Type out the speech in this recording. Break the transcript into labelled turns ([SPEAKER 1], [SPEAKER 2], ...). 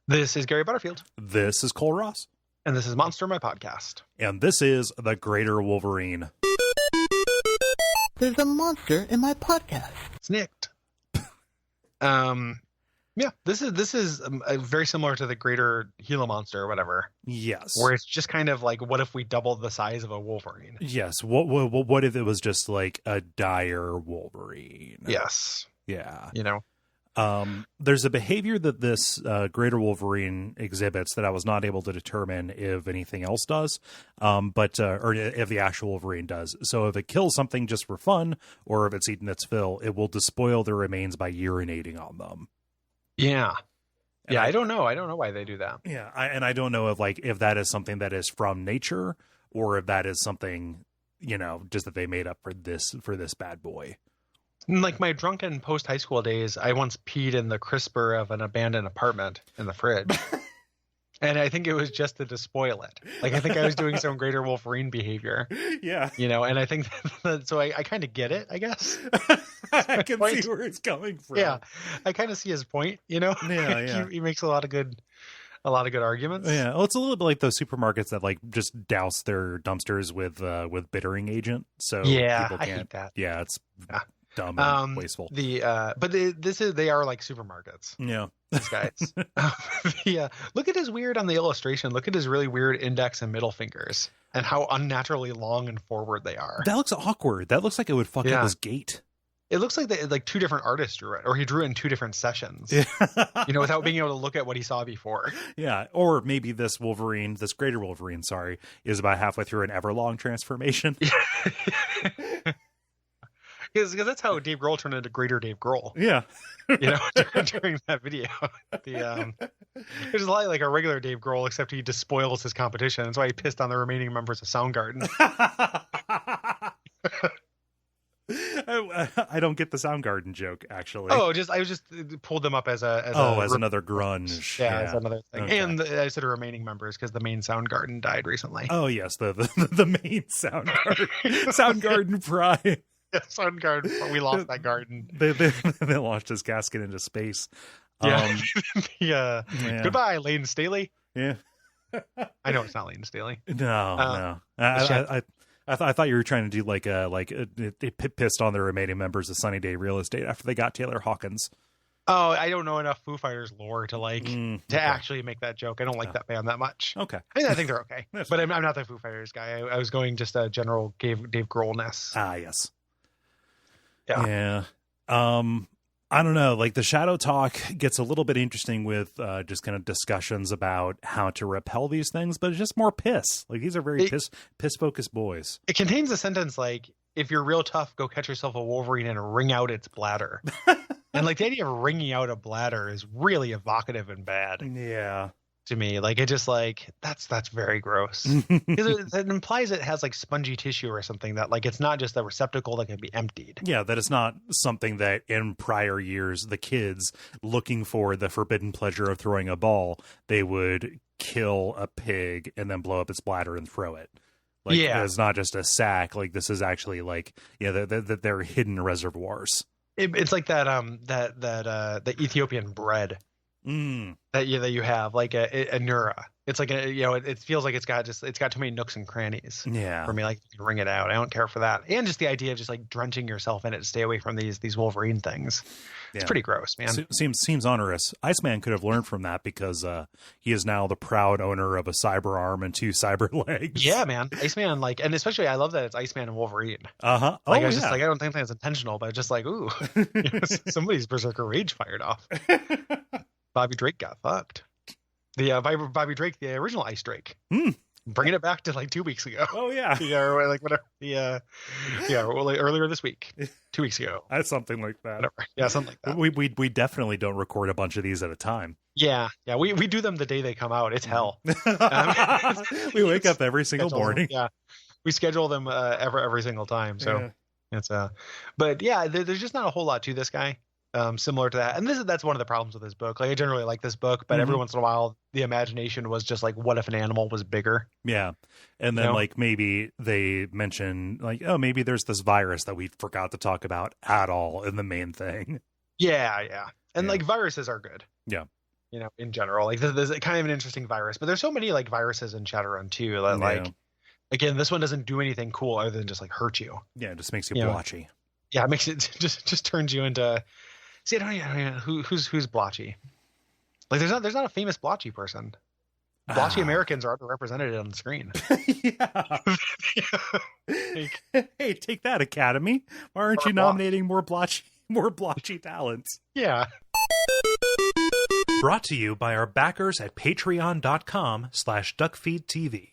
[SPEAKER 1] This is Gary Butterfield.
[SPEAKER 2] This is Cole Ross.
[SPEAKER 1] And this is Monster, my podcast.
[SPEAKER 2] And this is The Greater Wolverine.
[SPEAKER 3] There's a monster in my podcast.
[SPEAKER 1] Snicked. Yeah, this is very similar to the Greater Gila Monster or whatever.
[SPEAKER 2] Yes.
[SPEAKER 1] Where it's just kind of like, what if we doubled the size of a Wolverine?
[SPEAKER 2] Yes. What if it was just like a dire Wolverine?
[SPEAKER 1] Yes.
[SPEAKER 2] Yeah.
[SPEAKER 1] You know?
[SPEAKER 2] There's a behavior that this Greater Wolverine exhibits that I was not able to determine if anything else does, or if the actual Wolverine does. So if it kills something just for fun, or if it's eaten its fill, it will despoil the remains by urinating on them.
[SPEAKER 1] Yeah.
[SPEAKER 2] And
[SPEAKER 1] I don't know. I don't know why they do that.
[SPEAKER 2] Yeah, I don't know if that is something that is from nature, or if that is something, just that they made up for this bad boy.
[SPEAKER 1] Like my drunken post-high school days, I once peed in the crisper of an abandoned apartment in the fridge. And I think it was just to despoil it. Like, I think I was doing some Greater Wolverine behavior.
[SPEAKER 2] Yeah.
[SPEAKER 1] And I think so I kind of get it, I guess.
[SPEAKER 2] I can see where it's coming from.
[SPEAKER 1] Yeah. I kind of see his point,
[SPEAKER 2] Yeah.
[SPEAKER 1] He makes a lot of good arguments.
[SPEAKER 2] Yeah. Well, it's a little bit like those supermarkets that like just douse their dumpsters with bittering agent. So
[SPEAKER 1] yeah,
[SPEAKER 2] people can't.
[SPEAKER 1] I hate that.
[SPEAKER 2] Yeah, it's dumb and wasteful.
[SPEAKER 1] They are like supermarkets.
[SPEAKER 2] Yeah.
[SPEAKER 1] These guys. Look at his weird on the illustration. Look at his really weird index and middle fingers and how unnaturally long and forward they are.
[SPEAKER 2] That looks awkward. That looks like it would fuck up his gait.
[SPEAKER 1] It looks like two different artists drew it, or he drew it in two different sessions.
[SPEAKER 2] Yeah.
[SPEAKER 1] Without being able to look at what he saw before.
[SPEAKER 2] Yeah, or maybe this Greater Wolverine, is about halfway through an Everlong transformation.
[SPEAKER 1] Because that's how Dave Grohl turned into Greater Dave Grohl.
[SPEAKER 2] Yeah.
[SPEAKER 1] During that video. There's a lot like a regular Dave Grohl, except he despoils his competition. That's why he pissed on the remaining members of Soundgarden.
[SPEAKER 2] I don't get the Soundgarden joke, actually.
[SPEAKER 1] Oh, I just pulled them up as
[SPEAKER 2] another grunge.
[SPEAKER 1] Yeah, as another thing. Okay. And I said remaining members because the main Soundgarden died recently.
[SPEAKER 2] Oh yes, the main Soundgarden Prime.
[SPEAKER 1] Yeah, Soundgarden. We lost that garden.
[SPEAKER 2] They launched his casket into space.
[SPEAKER 1] Yeah. Goodbye, Layne Staley.
[SPEAKER 2] Yeah.
[SPEAKER 1] I know it's not Layne Staley.
[SPEAKER 2] No. I thought you were trying to do like it pissed on the remaining members of Sunny Day Real Estate after they got Taylor Hawkins.
[SPEAKER 1] Oh, I don't know enough Foo Fighters lore to actually make that joke. I don't like that band that much.
[SPEAKER 2] Okay.
[SPEAKER 1] I think they're okay. But I'm not the Foo Fighters guy. I was going just a general Dave Grohl-ness.
[SPEAKER 2] Ah, yes.
[SPEAKER 1] Yeah.
[SPEAKER 2] I don't know. Like the Shadow Talk gets a little bit interesting with just kind of discussions about how to repel these things, but it's just more piss. Like these are very piss focused boys.
[SPEAKER 1] It contains a sentence like, "If you're real tough, go catch yourself a Wolverine and wring out its bladder." And like the idea of wringing out a bladder is really evocative and bad.
[SPEAKER 2] Yeah.
[SPEAKER 1] To me, like it just like that's very gross because it implies it has like spongy tissue or something that like it's not just a receptacle that can be emptied.
[SPEAKER 2] Yeah, that it's not something that in prior years the kids looking for the forbidden pleasure of throwing a ball, they would kill a pig and then blow up its bladder and throw it. Like it's not just a sack. Like this is actually like that they're hidden reservoirs.
[SPEAKER 1] It's like the Ethiopian bread. That you have like a Nura. It's like it feels like it's got too many nooks and crannies.
[SPEAKER 2] Yeah.
[SPEAKER 1] For me, like you can wring it out. I don't care for that. And just the idea of just like drenching yourself in it to stay away from these Wolverine things. It's pretty gross, man.
[SPEAKER 2] Seems onerous. Iceman could have learned from that because he is now the proud owner of a cyber arm and 2 cyber legs.
[SPEAKER 1] Yeah, man. Iceman, like, and especially I love that it's Iceman and Wolverine.
[SPEAKER 2] Uh-huh.
[SPEAKER 1] Like, I was just like, I don't think that's intentional, but just like, ooh, somebody's berserker rage fired off. Bobby Drake got fucked. The Bobby Drake, the original Ice Drake. Bringing it back to like 2 weeks ago.
[SPEAKER 2] Oh yeah.
[SPEAKER 1] Or like whatever. Earlier this week, 2 weeks ago.
[SPEAKER 2] That's something like that.
[SPEAKER 1] Whatever. Yeah, something like
[SPEAKER 2] that. We definitely don't record a bunch of these at a time.
[SPEAKER 1] Yeah. We do them the day they come out. It's hell.
[SPEAKER 2] We wake up every single morning.
[SPEAKER 1] Yeah, we schedule them every single time. So it's but yeah, there's just not a whole lot to this guy. Similar to that, and that's one of the problems with this book. Like I generally like this book, but every once in a while the imagination was just like, what if an animal was bigger?
[SPEAKER 2] Yeah. And then like maybe they mention like, oh, maybe there's this virus that we forgot to talk about at all in the main thing.
[SPEAKER 1] Yeah. And like viruses are good.
[SPEAKER 2] Yeah.
[SPEAKER 1] in general. Like there's kind of an interesting virus, but there's so many like viruses in Shadowrun too that like, again, this one doesn't do anything cool other than just like hurt you.
[SPEAKER 2] Yeah, it just makes you blotchy.
[SPEAKER 1] Yeah, it makes it just turns you into. See, I don't even who's blotchy. Like there's not a famous blotchy person. Blotchy Americans are underrepresented on the screen.
[SPEAKER 2] Hey, take that, Academy. Why aren't you nominating more blotchy talents?
[SPEAKER 1] Yeah.
[SPEAKER 2] Brought to you by our backers at patreon.com/duckfeed.tv.